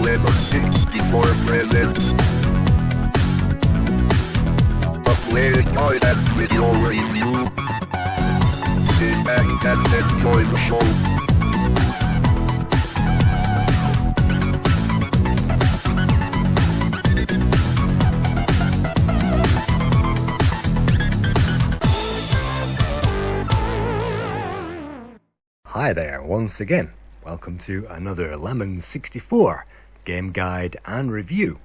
with a 64 present. A Playguide and video review. Sit back and enjoy the show. Hi there once again, welcome to another Lemon 64 game guide and review.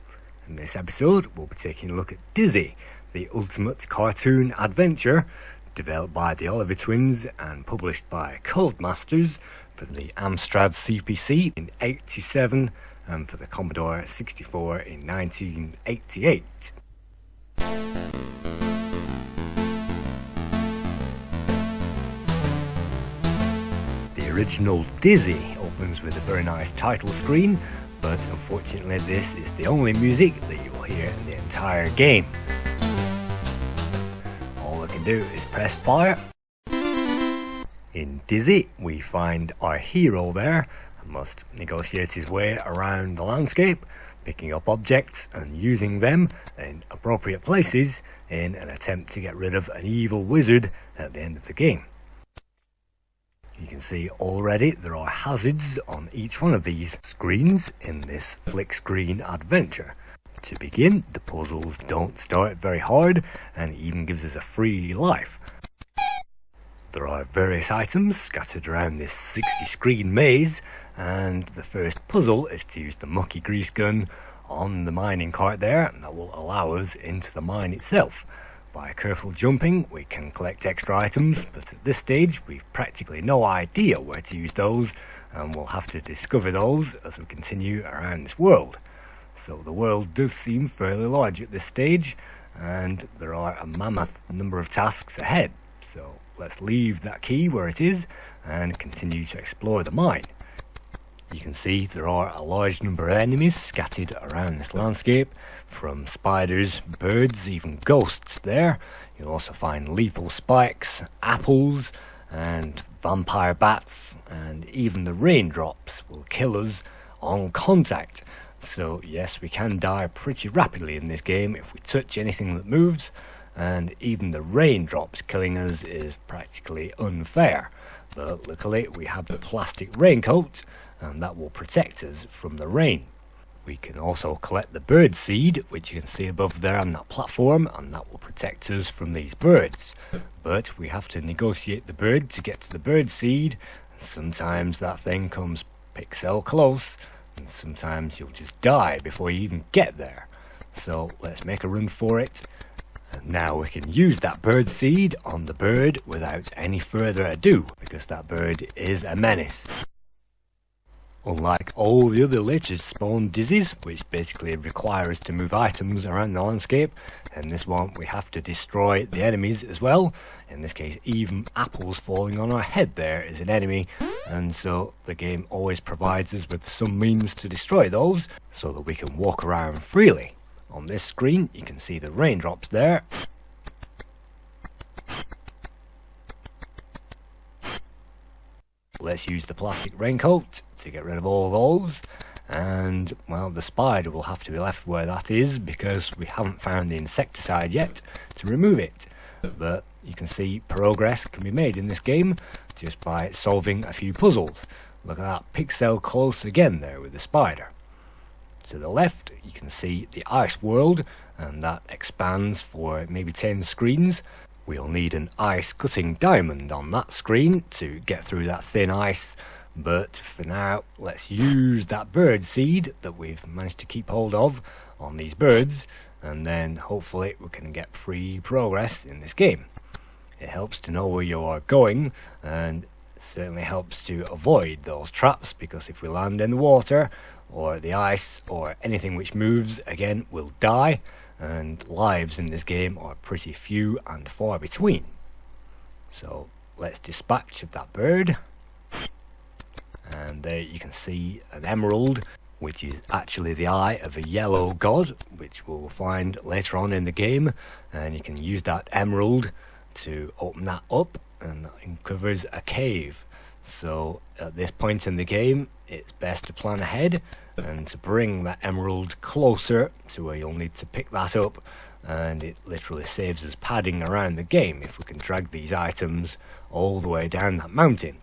In this episode we'll be taking a look at Dizzy, the ultimate cartoon adventure developed by the Oliver twins and published by Codemasters for the Amstrad CPC in '87 and for the Commodore 64 in 1988. The original Dizzy opens with a very nice title screen, but unfortunately this is the only music that you will hear in the entire game. All we can do is press fire. In Dizzy we find our hero there and must negotiate his way around the landscape, picking up objects and using them in appropriate places in an attempt to get rid of an evil wizard at the end of the game. You can see already there are hazards on each one of these screens in this flick screen adventure. To begin, the puzzles don't start very hard and it even gives us a free life. There are various items scattered around this 60 screen maze, and the first puzzle is to use the mucky grease gun on the mining cart there, and that will allow us into the mine itself. By careful jumping we can collect extra items, but at this stage we've practically no idea where to use those, and we'll have to discover those as we continue around this world. So the world does seem fairly large at this stage, and there are a mammoth number of tasks ahead. So let's leave that key where it is and continue to explore the mine. You can see there are a large number of enemies scattered around this landscape, from spiders, birds, even ghosts there. You'll also find lethal spikes, apples, and vampire bats, and even the raindrops will kill us on contact. So yes, we can die pretty rapidly in this game if we touch anything that moves, and even the raindrops killing us is practically unfair. But luckily we have the plastic raincoat, and that will protect us from the rain. We can also collect the bird seed, which you can see above there on that platform, and that will protect us from these birds. But we have to negotiate the bird to get to the bird seed. Sometimes that thing comes pixel close, and sometimes you'll just die before you even get there. So let's make a run for it. And now we can use that bird seed on the bird without any further ado, because that bird is a menace. Unlike all the other later spawn Dizzies, which basically require us to move items around the landscape, in this one we have to destroy the enemies as well. In this case, even apples falling on our head there is an enemy, and so the game always provides us with some means to destroy those so that we can walk around freely. On this screen you can see the raindrops there. Let's use the plastic raincoat to get rid of all those, and well, the spider will have to be left where that is because we haven't found the insecticide yet to remove it. But you can see progress can be made in this game just by solving a few puzzles. Look at that pixel close again there with the spider. To the left you can see the ice world, and that expands for maybe 10 screens. We'll need an ice cutting diamond on that screen to get through that thin ice, but for now let's use that bird seed that we've managed to keep hold of on these birds, and then hopefully we can get free progress in this game. It helps to know where you are going, and certainly helps to avoid those traps, because if we land in the water or the ice or anything which moves, again we'll die, and lives in this game are pretty few and far between. So let's dispatch of that bird, and there you can see an emerald, which is actually the eye of a yellow god, which we'll find later on in the game, and you can use that emerald to open that up, and that uncovers a cave. So at this point in the game, it's best to plan ahead and to bring that emerald closer to where you'll need to pick that up, and it literally saves us padding around the game if we can drag these items all the way down that mountain.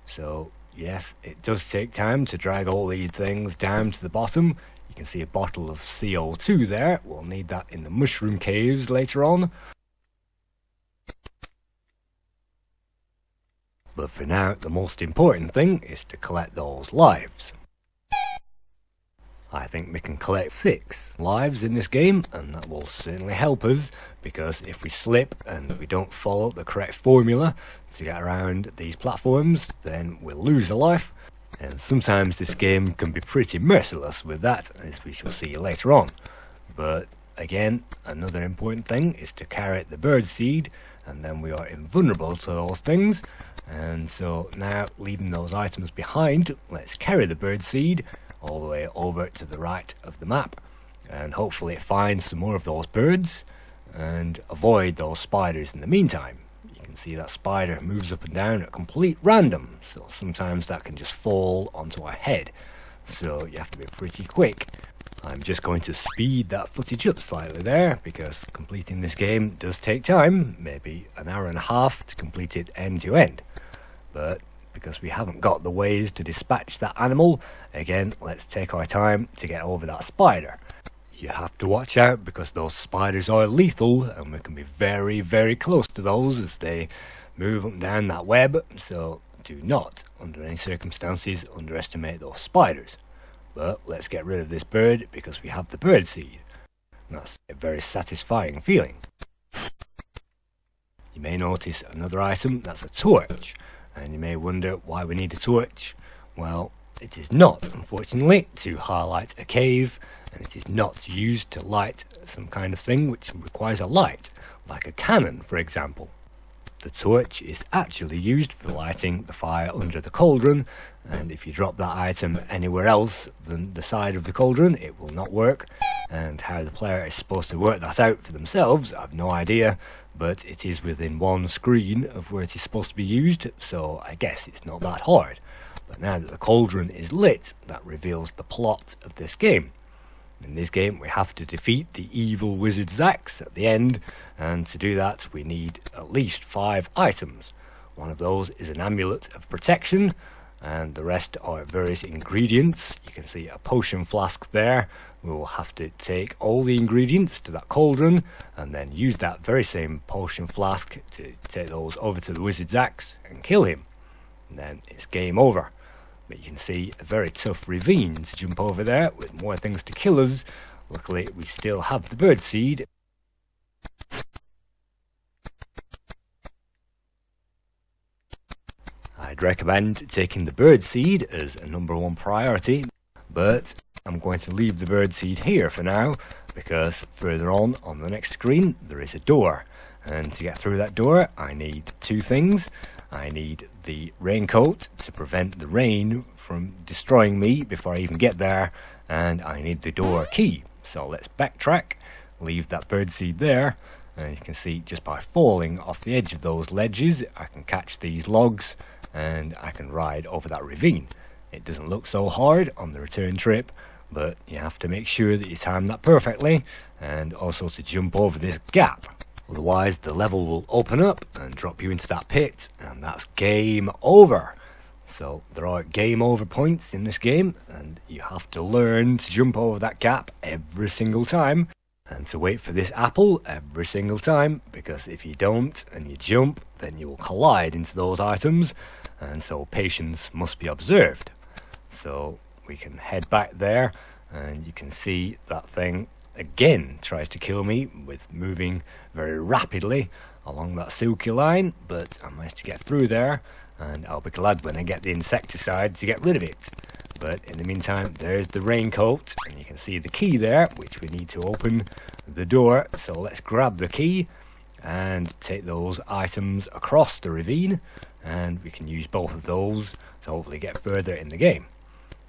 So yes, it does take time to drag all these things down to the bottom. You can see a bottle of CO2 there. We'll need that in the mushroom caves later on. But for now, the most important thing is to collect those lives. I think we can collect 6 lives in this game, and that will certainly help us, because if we slip and we don't follow the correct formula to get around these platforms, then we'll lose a life. And sometimes this game can be pretty merciless with that, as we shall see later on. But again, another important thing is to carry the bird seed, and then we are invulnerable to those things. And so now, leaving those items behind, let's carry the bird seed all the way over to the right of the map, and hopefully find some more of those birds and avoid those spiders in the meantime. You can see that spider moves up and down at complete random, so sometimes that can just fall onto our head, so you have to be pretty quick. I'm just going to speed that footage up slightly there, because completing this game does take time, maybe an hour and a half to complete it end to end. But because we haven't got the ways to dispatch that animal, again, let's take our time to get over that spider. You have to watch out, because those spiders are lethal, and we can be very, very close to those as they move up and down that web, so do not, under any circumstances, underestimate those spiders. But let's get rid of this bird, because we have the bird seed. That's a very satisfying feeling. You may notice another item, that's a torch. And you may wonder why we need a torch. Well, it is not, unfortunately, to highlight a cave, and it is not used to light some kind of thing which requires a light, like a cannon, for example. The torch is actually used for lighting the fire under the cauldron, and if you drop that item anywhere else than the side of the cauldron, it will not work. And how the player is supposed to work that out for themselves, I have no idea, but it is within one screen of where it is supposed to be used, so I guess it's not that hard. But now that the cauldron is lit, that reveals the plot of this game. In this game, we have to defeat the evil wizard Zax at the end, and to do that we need at least 5 items. One of those is an amulet of protection, and the rest are various ingredients. You can see a potion flask there. We will have to take all the ingredients to that cauldron, and then use that very same potion flask to take those over to the wizard Zax and kill him. And then it's game over. But you can see a very tough ravine to jump over there with more things to kill us. Luckily we still have the bird seed. I'd recommend taking the bird seed as a #1 priority, but I'm going to leave the bird seed here for now, because further on the next screen there is a door, and to get through that door I need 2 things. I need the raincoat to prevent the rain from destroying me before I even get there, and I need the door key. So let's backtrack, leave that birdseed there, and you can see just by falling off the edge of those ledges I can catch these logs and I can ride over that ravine. It doesn't look so hard on the return trip, but you have to make sure that you time that perfectly, and also to jump over this gap. Otherwise the level will open up and drop you into that pit, and that's game over. So there are game over points in this game, and you have to learn to jump over that gap every single time, and to wait for this apple every single time, because if you don't and you jump, then you will collide into those items, and so patience must be observed. So we can head back there, and you can see that thing again tries to kill me with moving very rapidly along that silky line, but I managed to get through there, and I'll be glad when I get the insecticide to get rid of it. But in the meantime, there's the raincoat, and you can see the key there, which we need to open the door. So let's grab the key and take those items across the ravine, and we can use both of those to hopefully get further in the game.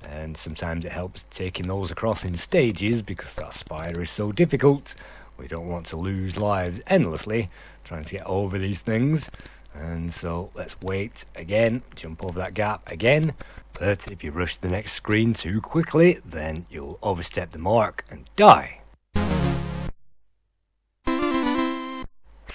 And sometimes it helps taking those across in stages, because that spider is so difficult. We don't want to lose lives endlessly trying to get over these things. And so let's wait again, jump over that gap again. But if you rush the next screen too quickly, then you'll overstep the mark and die.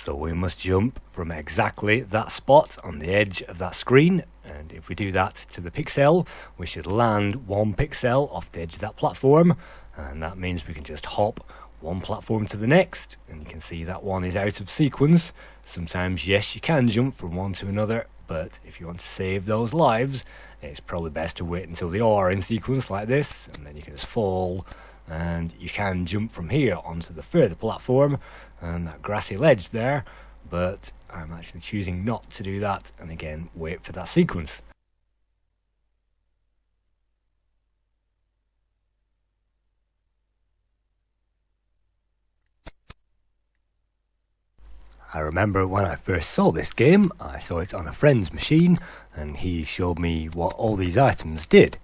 So we must jump from exactly that spot on the edge of that screen, and if we do that to the pixel, we should land 1 pixel off the edge of that platform, and that means we can just hop one platform to the next, and you can see that one is out of sequence. Sometimes, yes, you can jump from one to another, but if you want to save those lives, it's probably best to wait until they are in sequence like this, and then you can just fall, and you can jump from here onto the further platform and that grassy ledge there, but I'm actually choosing not to do that, and again wait for that sequence. I remember when I first saw this game, I saw it on a friend's machine, and he showed me what all these items did.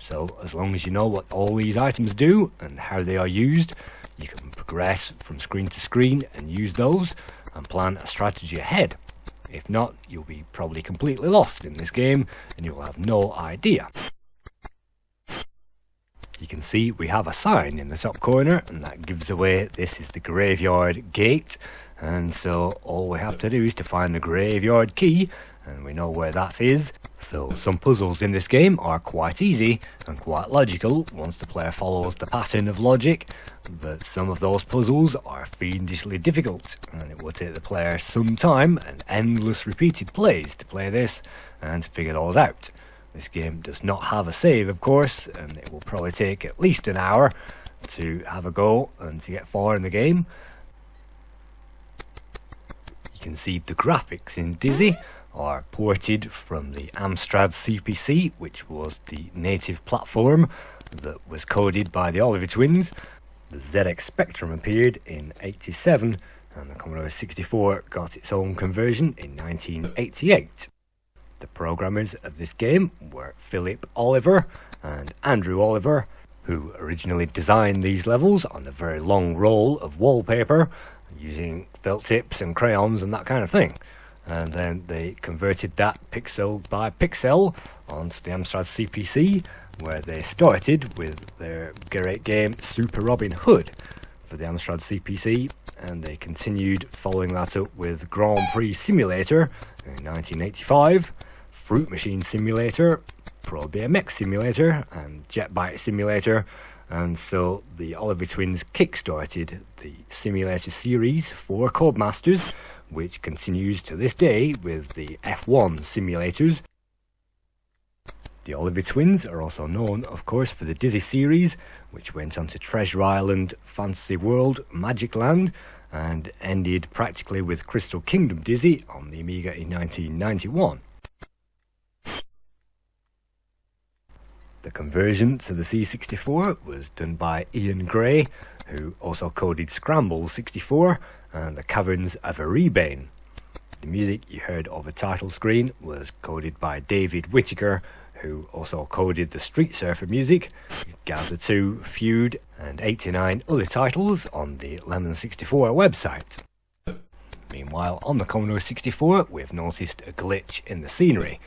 So as long as you know what all these items do and how they are used, you can progress from screen to screen and use those and plan a strategy ahead. If not, you'll be probably completely lost in this game and you'll have no idea. You can see we have a sign in the top corner, and that gives away this is the graveyard gate, and so all we have to do is to find the graveyard key, and we know where that is. So some puzzles in this game are quite easy and quite logical once the player follows the pattern of logic, but some of those puzzles are fiendishly difficult, and it will take the player some time and endless repeated plays to play this and figure those out. This game does not have a save, of course, and it will probably take at least an hour to have a go and to get far in the game. You can see the graphics in Dizzy are ported from the Amstrad CPC, which was the native platform that was coded by the Oliver twins. The ZX Spectrum appeared in '87, and the Commodore 64 got its own conversion in 1988. The programmers of this game were Philip Oliver and Andrew Oliver, who originally designed these levels on a very long roll of wallpaper using felt tips and crayons and that kind of thing. And then they converted that pixel by pixel onto the Amstrad CPC, where they started with their great game Super Robin Hood for the Amstrad CPC, and they continued following that up with Grand Prix Simulator in 1985, Fruit Machine Simulator, Pro BMX Simulator, and Jet Bike Simulator. And so the Oliver twins kick-started the simulator series for Codemasters, which continues to this day with the F1 simulators. The Oliver twins are also known, of course, for the Dizzy series, which went on to Treasure Island, Fantasy World, Magic Land, and ended practically with Crystal Kingdom Dizzy on the Amiga in 1991. The conversion to the C64 was done by Ian Gray, who also coded Scramble 64 and the Caverns of Erebane. The music you heard over the title screen was coded by David Whittaker, who also coded the Street Surfer music, Gather 2, Feud, and 89 other titles on the Lemon 64 website. Meanwhile, on the Commodore 64, we've noticed a glitch in the scenery.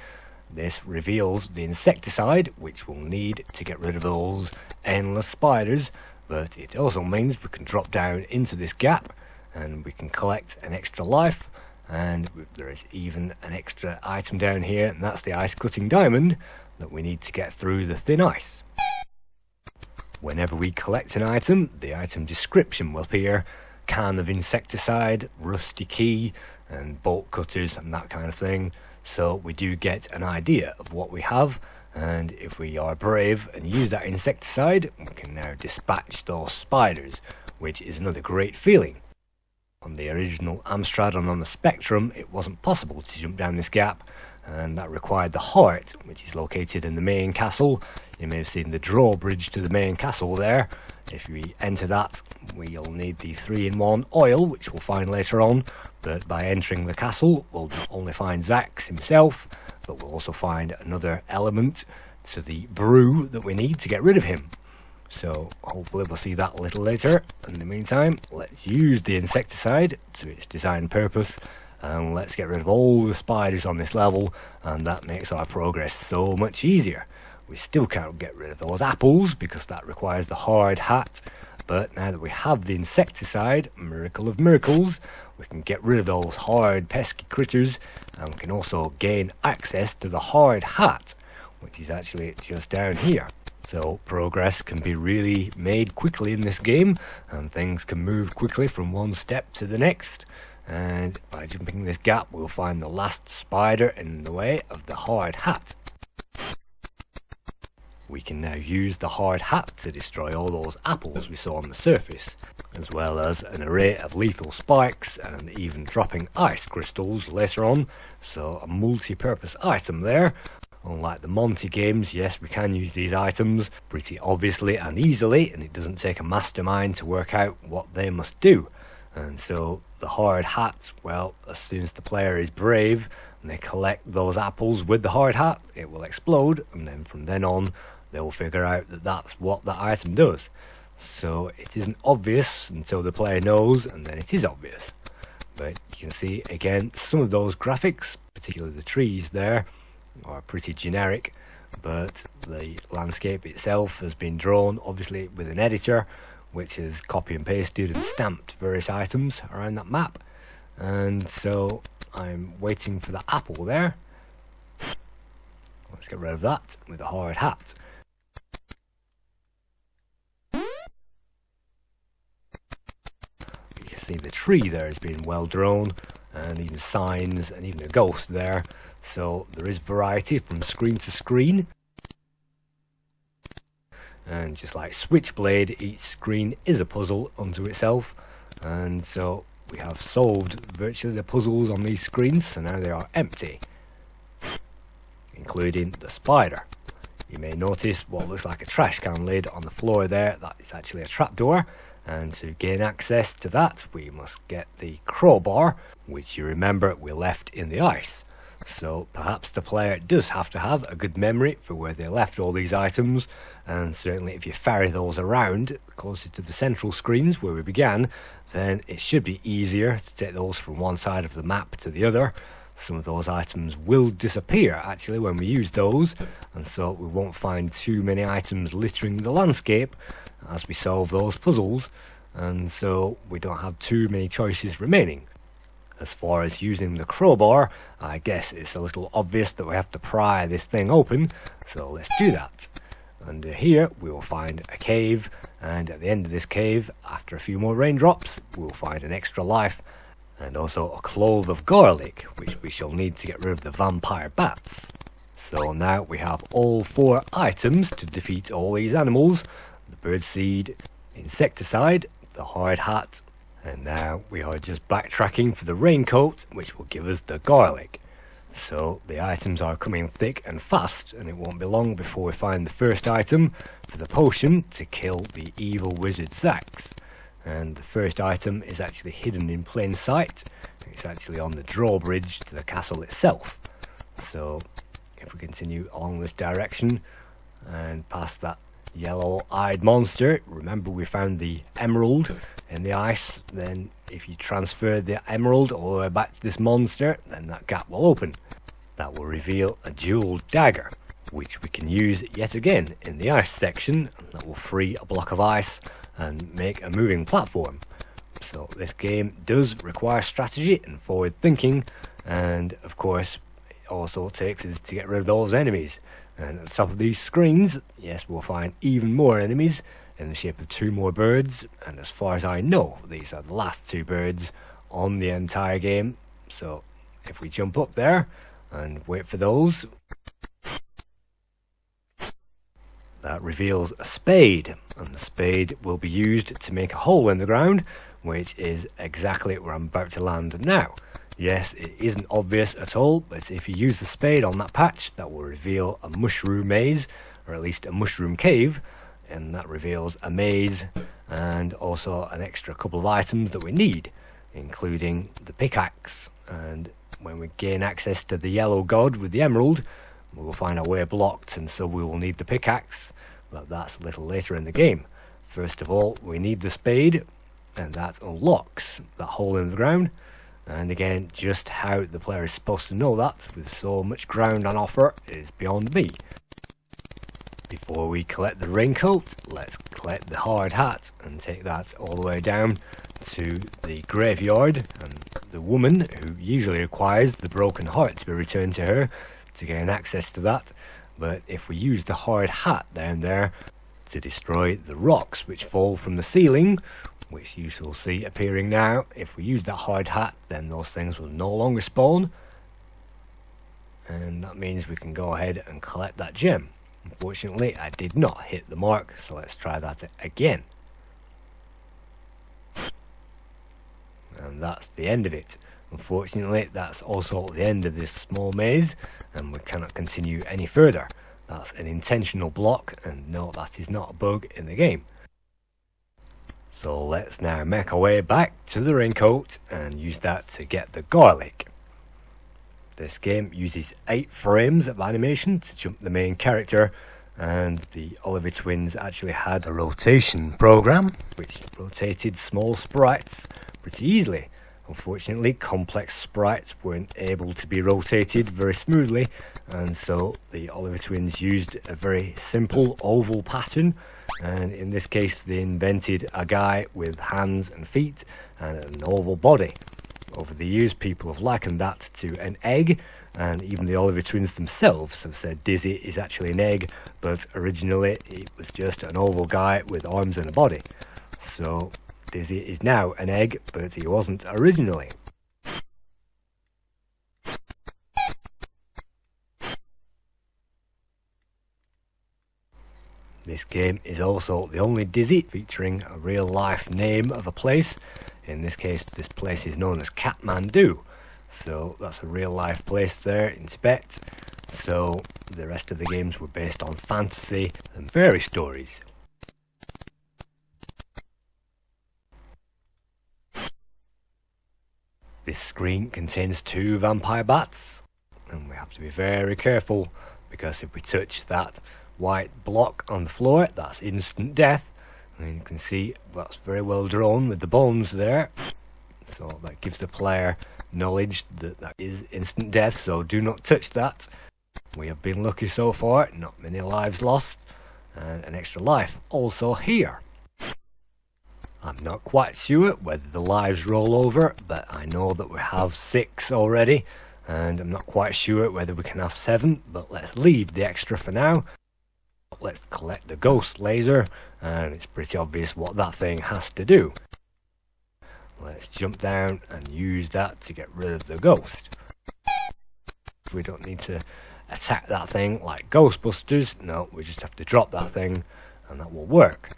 This reveals the insecticide, which we'll need to get rid of those endless spiders, but it also means we can drop down into this gap and we can collect an extra life, and there is even an extra item down here, and that's the ice cutting diamond that we need to get through the thin ice. Whenever we collect an item, the item description will appear: can of insecticide, rusty key, and bolt cutters and that kind of thing. So we do get an idea of what we have, and if we are brave and use that insecticide, we can now dispatch those spiders, which is another great feeling. On the original Amstrad and on the Spectrum, it wasn't possible to jump down this gap, and that required the heart, which is located in the main castle. You may have seen the drawbridge to the main castle there. If we enter that, we'll need the 3-in-1 oil, which we'll find later on, but by entering the castle, we'll not only find Zax himself, but we'll also find another element to the brew that we need to get rid of him. So hopefully we'll see that a little later. In the meantime, let's use the insecticide to its designed purpose And let's get rid of all the spiders on this level, and that makes our progress so much easier. We still can't get rid of those apples because that requires the hard hat, but now that we have the insecticide, miracle of miracles, we can get rid of those hard pesky critters, and we can also gain access to the hard hat, which is actually just down here. So progress can be really made quickly in this game, and things can move quickly from one step to the next. And by jumping this gap, we'll find the last spider in the way of the hard hat. We can now use the hard hat to destroy all those apples we saw on the surface, as well as an array of lethal spikes and even dropping ice crystals later on, so a multi-purpose item there. Unlike the Monty games, yes, we can use these items pretty obviously and easily, and it doesn't take a mastermind to work out what they must do. And so the hard hat, well, as soon as the player is brave and they collect those apples with the hard hat, it will explode, and then from then on they'll figure out that that's what that item does. So it isn't obvious until the player knows, and then it is obvious. But you can see again some of those graphics, particularly the trees there, are pretty generic, but the landscape itself has been drawn obviously with an editor, which is copy and pasted and stamped various items around that map. And so I'm waiting for the apple there. Let's get rid of that with a hard hat. You can see the tree there has been well drawn, and even signs and even a ghost there. So there is variety from screen to screen. And just like Switchblade, each screen is a puzzle unto itself, and so we have solved virtually the puzzles on these screens, so now they are empty, including the spider. You may notice what looks like a trash can lid on the floor there. That is actually a trapdoor, and to gain access to that we must get the crowbar, which you remember we left in the ice. So perhaps the player does have to have a good memory for where they left all these items, and certainly if you ferry those around closer to the central screens where we began, then it should be easier to take those from one side of the map to the other. Some of those items will disappear actually when we use those, and so we won't find too many items littering the landscape as we solve those puzzles, and so we don't have too many choices remaining. As far as using the crowbar, I guess it's a little obvious that we have to pry this thing open, so let's do that. Under here we will find a cave, and at the end of this cave, after a few more raindrops, we will find an extra life and also a clove of garlic, which we shall need to get rid of the vampire bats. So now we have all 4 items to defeat all these animals: the birdseed, insecticide, the hard hat, and now we are just backtracking for the raincoat, which will give us the garlic. So the items are coming thick and fast, and it won't be long before we find the first item for the potion to kill the evil wizard Zax. And the first item is actually hidden in plain sight. It's actually on the drawbridge to the castle itself. So if we continue along this direction and past that yellow-eyed monster, remember we found the emerald in the ice, then if you transfer the emerald all the way back to this monster, then that gap will open. That will reveal a jeweled dagger, which we can use yet again in the ice section. That will free a block of ice and make a moving platform. So this game does require strategy and forward thinking, and of course it also takes us to get rid of those enemies. And at the top of these screens, yes, we'll find even more enemies in the shape of 2 more birds, and as far as I know, these are the last 2 birds on the entire game. So if we jump up there and wait for those, that reveals a spade, and the spade will be used to make a hole in the ground, which is exactly where I'm about to land now. Yes, it isn't obvious at all, but if you use the spade on that patch, that will reveal a mushroom maze, or at least a mushroom cave, and that reveals a maze and also an extra couple of items that we need, including the pickaxe. And when we gain access to the yellow god with the emerald, we will find our way blocked, and so we will need the pickaxe, but that's a little later in the game. First of all, we need the spade, and that unlocks that hole in the ground. And again, just how the player is supposed to know that with so much ground on offer is beyond me. Before we collect the raincoat, let's collect the hard hat and take that all the way down to the graveyard, and the woman who usually requires the broken heart to be returned to her to gain access to that. But if we use the hard hat down there to destroy the rocks which fall from the ceiling, which you shall see appearing now, if we use that hard hat, then those things will no longer spawn, and that means we can go ahead and collect that gem. Unfortunately, I did not hit the mark, so let's try that again. And that's the end of it. Unfortunately, that's also the end of this small maze, and we cannot continue any further. That's an intentional block, and no, that is not a bug in the game. So let's now make our way back to the raincoat and use that to get the garlic. This game uses 8 frames of animation to jump the main character, and the Oliver twins actually had a rotation program which rotated small sprites pretty easily. Unfortunately, complex sprites weren't able to be rotated very smoothly, and so the Oliver twins used a very simple oval pattern, and in this case they invented a guy with hands and feet and an oval body. Over the years, people have likened that to an egg, and even the Oliver twins themselves have said Dizzy is actually an egg, but originally it was just an oval guy with arms and a body. So Dizzy is now an egg, but he wasn't originally. This game is also the only Dizzy featuring a real life name of a place. In this case, this place is known as Kathmandu, so that's a real life place there in Tibet. So the rest of the games were based on fantasy and fairy stories. This screen contains 2 vampire bats, and we have to be very careful, because if we touch that white block on the floor, that's instant death. And you can see that's very well drawn with the bones there, so that gives the player knowledge that that is instant death, so do not touch that. We have been lucky so far, not many lives lost, and an extra life also here. I'm not quite sure whether the lives roll over, but I know that we have 6 already, and I'm not quite sure whether we can have 7, but let's leave the extra for now. Let's collect the ghost laser, and it's pretty obvious what that thing has to do. Let's jump down and use that to get rid of the ghost. We don't need to attack that thing like Ghostbusters, no, we just have to drop that thing and that will work.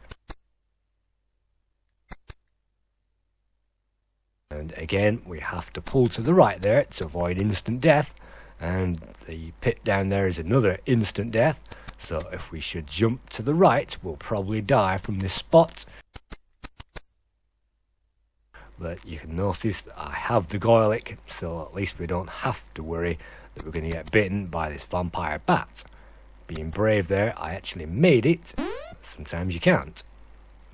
And again, we have to pull to the right there to avoid instant death, and the pit down there is another instant death. So if we should jump to the right, we'll probably die from this spot. But you can notice that I have the garlic, so at least we don't have to worry that we're going to get bitten by this vampire bat. Being brave there, I actually made it. Sometimes you can't.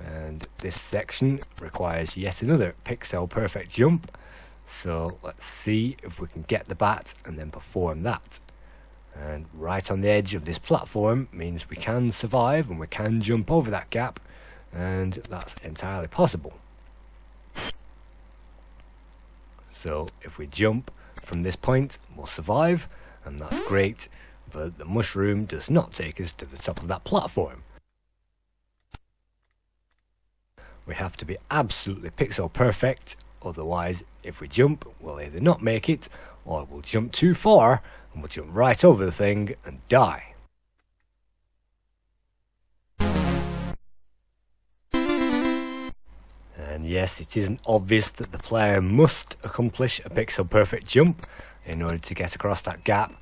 And this section requires yet another pixel perfect jump. So let's see if we can get the bat and then perform that. And right on the edge of this platform means we can survive and we can jump over that gap, and that's entirely possible. So if we jump from this point, we'll survive, and that's great, but the mushroom does not take us to the top of that platform. We have to be absolutely pixel perfect, otherwise if we jump, we'll either not make it, or we'll jump too far and we'll jump right over the thing and die. And yes, it isn't obvious that the player must accomplish a pixel perfect jump in order to get across that gap.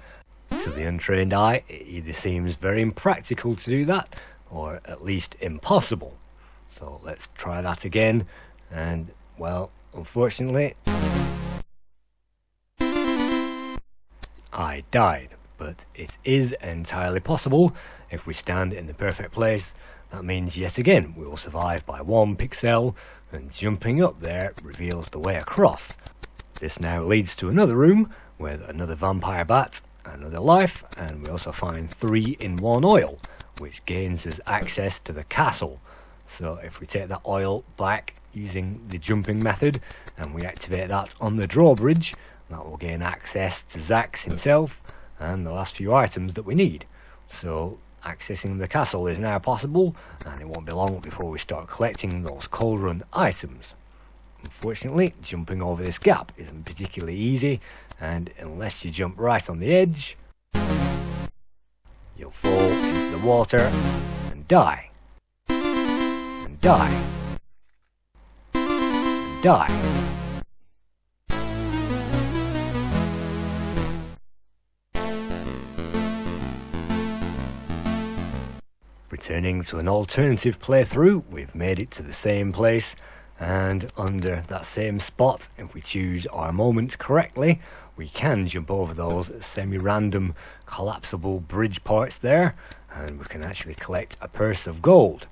To the untrained eye, it either seems very impractical to do that, or at least impossible. So let's try that again, and well, unfortunately I died, but it is entirely possible if we stand in the perfect place. That means yet again we will survive by 1 pixel, and jumping up there reveals the way across. This now leads to another room with another vampire bat, another life, and we also find 3-in-1 oil, which gains us access to the castle. So if we take that oil back using the jumping method and we activate that on the drawbridge, that will gain access to Zax himself and the last few items that we need. So accessing the castle is now possible, and it won't be long before we start collecting those cauldron items. Unfortunately, jumping over this gap isn't particularly easy, and unless you jump right on the edge, you'll fall into the water and die. And die. And die. Returning to an alternative playthrough, we've made it to the same place, and under that same spot, if we choose our moment correctly, we can jump over those semi-random collapsible bridge parts there, and we can actually collect a purse of gold.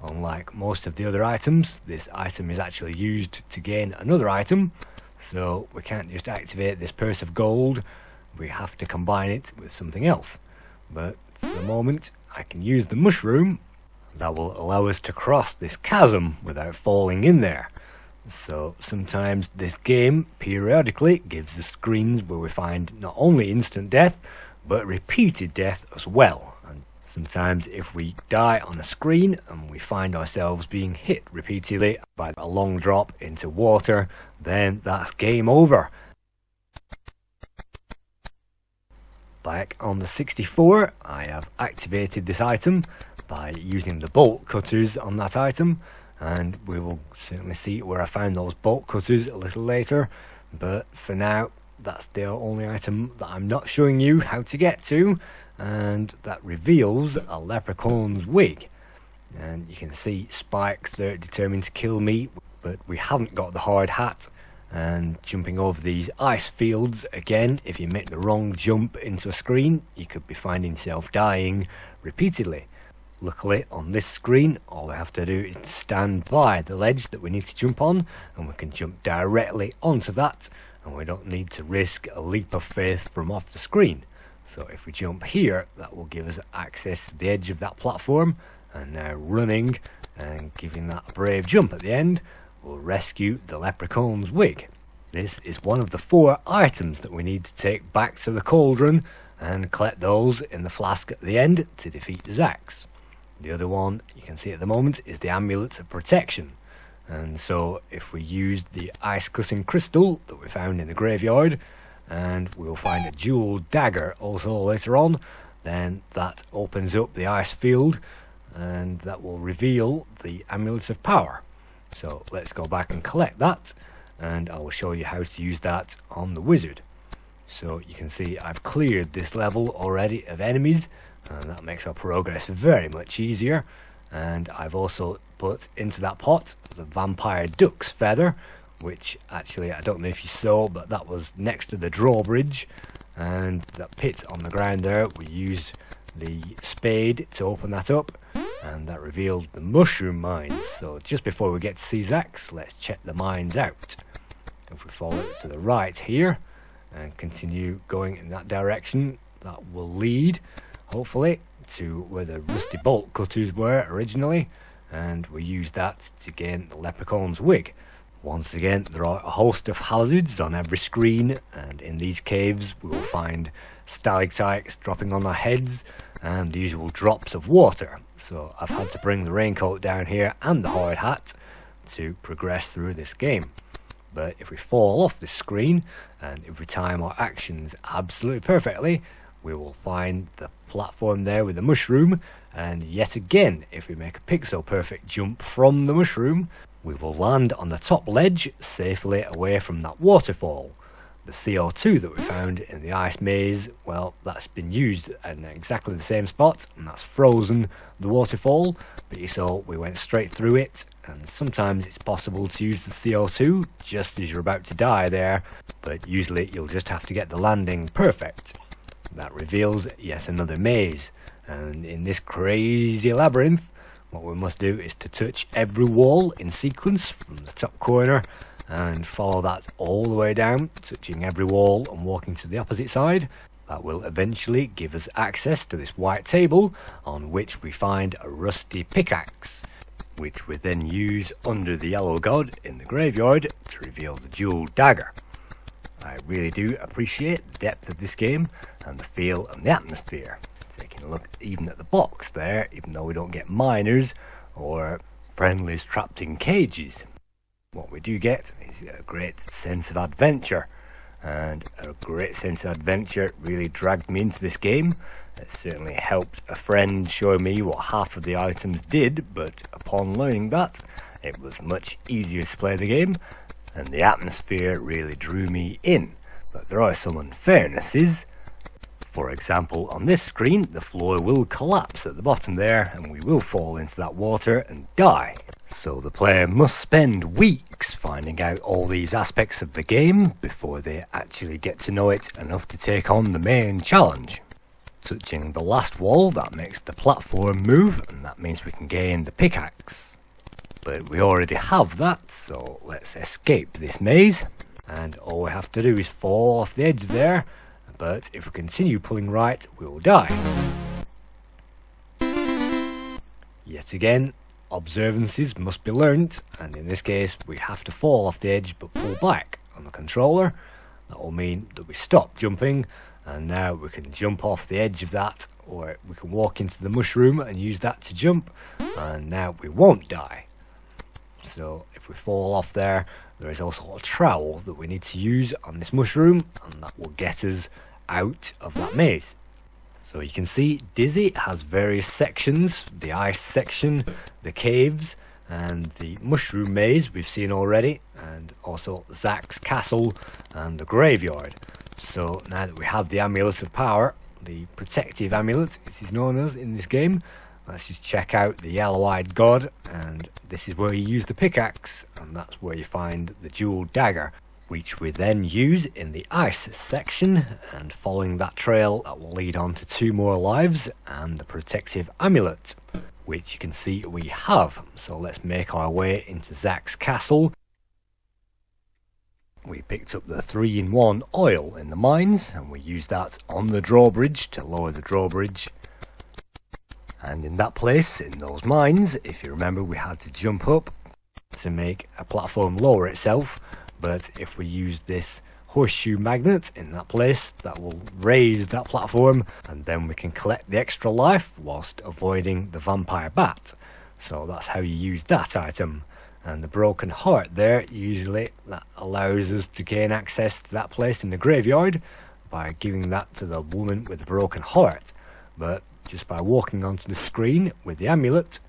Unlike most of the other items, this item is actually used to gain another item, so we can't just activate this purse of gold, we have to combine it with something else. But for the moment, I can use the mushroom. That will allow us to cross this chasm without falling in there. So sometimes this game periodically gives us screens where we find not only instant death, but repeated death as well. And sometimes if we die on a screen and we find ourselves being hit repeatedly by a long drop into water, then that's game over. Back on the 64, I have activated this item by using the bolt cutters on that item, and we will certainly see where I found those bolt cutters a little later, but for now that's the only item that I'm not showing you how to get to, and that reveals a leprechaun's wig. And you can see spikes there determined to kill me, but we haven't got the hard hat. And jumping over these ice fields, again, if you make the wrong jump into a screen, you could be finding yourself dying repeatedly. Luckily, on this screen, all we have to do is stand by the ledge that we need to jump on, and we can jump directly onto that, and we don't need to risk a leap of faith from off the screen. So if we jump here, that will give us access to the edge of that platform, and now running and giving that a brave jump at the end will rescue the leprechaun's wig. This is one of the 4 items that we need to take back to the cauldron and collect those in the flask at the end to defeat Zax. The other one you can see at the moment is the amulet of protection, and so if we use the ice cutting crystal that we found in the graveyard, and we'll find a jeweled dagger also later on, then that opens up the ice field and that will reveal the amulet of power. So let's go back and collect that, and I will show you how to use that on the wizard. So you can see I've cleared this level already of enemies, and that makes our progress very much easier. And I've also put into that pot the vampire duck's feather, which actually I don't know if you saw, but that was next to the drawbridge, and that pit on the ground there, we used the spade to open that up, and that revealed the mushroom mines. So just before we get to see Zax, let's check the mines out. If we follow it to the right here and continue going in that direction, that will lead hopefully to where the rusty bolt cutters were originally, and we use that to gain the leprechaun's wig. Once again, there are a host of hazards on every screen, and in these caves we will find stalactites dropping on our heads and the usual drops of water. So I've had to bring the raincoat down here and the hard hat to progress through this game. But if we fall off this screen and if we time our actions absolutely perfectly, we will find the platform there with the mushroom, and yet again, if we make a pixel perfect jump from the mushroom, we will land on the top ledge safely away from that waterfall. The CO2 that we found in the ice maze, well, that's been used in exactly the same spot, and that's frozen the waterfall, but you saw we went straight through it, and sometimes it's possible to use the CO2 just as you're about to die there, but usually you'll just have to get the landing perfect. That reveals yet another maze, and in this crazy labyrinth, what we must do is to touch every wall in sequence from the top corner, and follow that all the way down, touching every wall and walking to the opposite side. That will eventually give us access to this white table on which we find a rusty pickaxe, which we then use under the yellow god in the graveyard to reveal the jeweled dagger. I really do appreciate the depth of this game and the feel and the atmosphere. Taking a look even at the box there, even though we don't get miners or friendlies trapped in cages, what we do get is a great sense of adventure. And a great sense of adventure really dragged me into this game. It certainly helped a friend show me what half of the items did, but upon learning that, it was much easier to play the game, and the atmosphere really drew me in. But there are some unfairnesses. For example, on this screen, the floor will collapse at the bottom there, and we will fall into that water and die. So the player must spend weeks finding out all these aspects of the game before they actually get to know it enough to take on the main challenge. Touching the last wall, that makes the platform move, and that means we can gain the pickaxe. But we already have that, so let's escape this maze. And all we have to do is fall off the edge there, but if we continue pulling right, we will die. Yet again, observances must be learnt, and in this case we have to fall off the edge but pull back on the controller. That will mean that we stop jumping, and now we can jump off the edge of that, or we can walk into the mushroom and use that to jump, and now we won't die. So if we fall off there, there is also a trowel that we need to use on this mushroom, and that will get us out of that maze. So you can see Dizzy has various sections: the ice section, the caves, and the mushroom maze we've seen already, and also Zack's castle and the graveyard. So now that we have the amulet of power, the protective amulet it is known as in this game, let's just check out the yellow-eyed god, and this is where you use the pickaxe, and that's where you find the jeweled dagger, which we then use in the ice section, and following that trail that will lead on to 2 more lives and the protective amulet, which you can see we have. So let's make our way into Zack's castle. We picked up the 3-in-1 oil in the mines, and we used that on the drawbridge to lower the drawbridge. And in that place, in those mines, if you remember, we had to jump up to make a platform lower itself. But if we use this horseshoe magnet in that place, that will raise that platform, and then we can collect the extra life whilst avoiding the vampire bat. So that's how you use that item. And the broken heart there, usually that allows us to gain access to that place in the graveyard by giving that to the woman with the broken heart. But just by walking onto the screen with the amulet,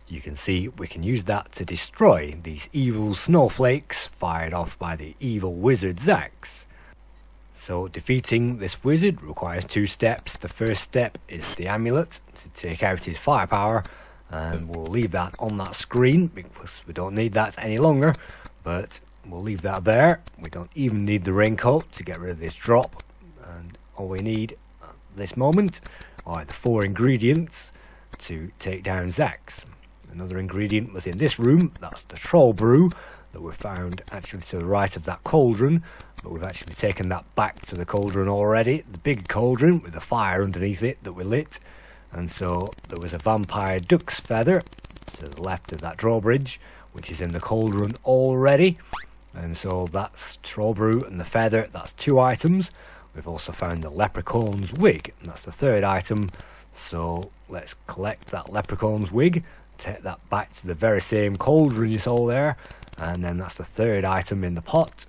you can see we can use that to destroy these evil snowflakes fired off by the evil wizard Zax. So defeating this wizard requires 2 steps. The first step is the amulet to take out his firepower, and we'll leave that on that screen because we don't need that any longer, but we'll leave that there. We don't even need the raincoat to get rid of this drop, and all we need at this moment are the 4 ingredients to take down Zax. Another ingredient was in this room, that's the troll brew that we found actually to the right of that cauldron, but we've actually taken that back to the cauldron already, the big cauldron with the fire underneath it that we lit. And so there was a vampire duck's feather to the left of that drawbridge, which is in the cauldron already, and so that's troll brew and the feather, that's 2 items. We've also found the leprechaun's wig, and that's the 3rd item. So let's collect that leprechaun's wig, take that back to the very same cauldron you saw there, and then that's the 3rd item in the pot.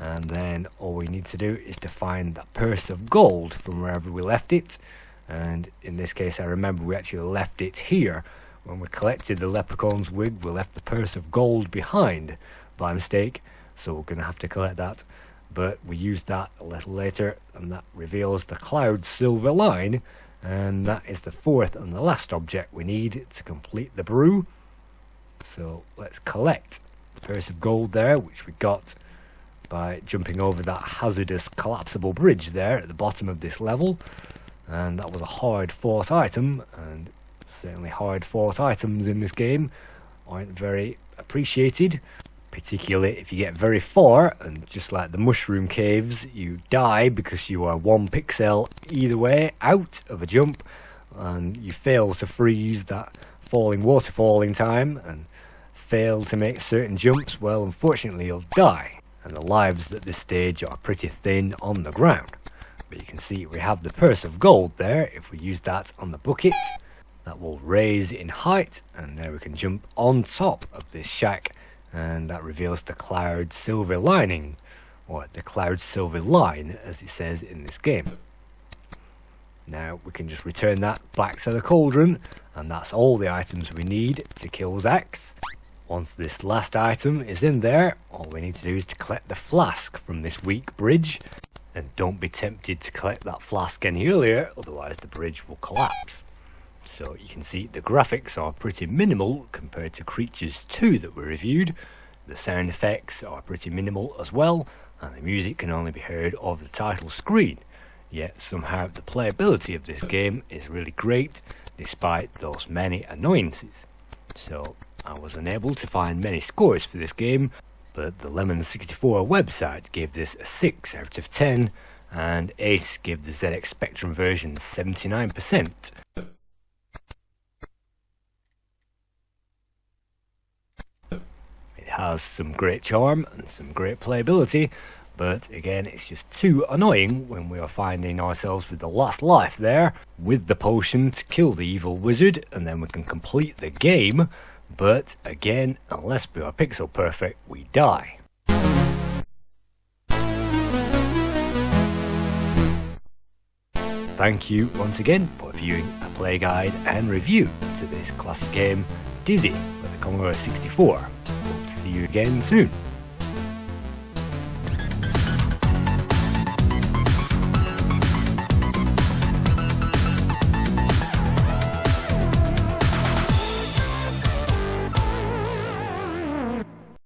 And then all we need to do is to find that purse of gold from wherever we left it, and in this case I remember we actually left it here. When we collected the leprechaun's wig, we left the purse of gold behind by mistake, so we're going to have to collect that. But we used that a little later, and that reveals the cloud silver line, and that is the 4th and the last object we need to complete the brew. So let's collect the purse of gold there, which we got by jumping over that hazardous collapsible bridge there at the bottom of this level, and that was a hard fought item, and certainly hard fought items in this game aren't very appreciated, particularly if you get very far, and just like the mushroom caves, you die because you are 1 pixel either way out of a jump, and you fail to freeze that water falling time, and fail to make certain jumps, well, unfortunately you'll die. And the lives at this stage are pretty thin on the ground. But you can see we have the purse of gold there. If we use that on the bucket, that will raise in height, and there we can jump on top of this shack, and that reveals the cloud silver lining, or the cloud silver line as it says in this game. Now we can just return that back to the cauldron, and that's all the items we need to kill Zax. Once this last item is in there, all we need to do is to collect the flask from this weak bridge, and don't be tempted to collect that flask any earlier, otherwise the bridge will collapse. So you can see the graphics are pretty minimal compared to Creatures 2 that we reviewed. The sound effects are pretty minimal as well, and the music can only be heard over the title screen. Yet somehow the playability of this game is really great, despite those many annoyances. So I was unable to find many scores for this game, but the Lemon64 website gave this a 6 out of 10, and Ace gave the ZX Spectrum version 79%. It has some great charm and some great playability, but again it's just too annoying when we are finding ourselves with the last life there, with the potion to kill the evil wizard, and then we can complete the game. But again, unless we are pixel perfect, we die. Thank you once again for viewing a play guide and review to this classic game, Dizzy, for the Commodore 64. Hope to see you again soon.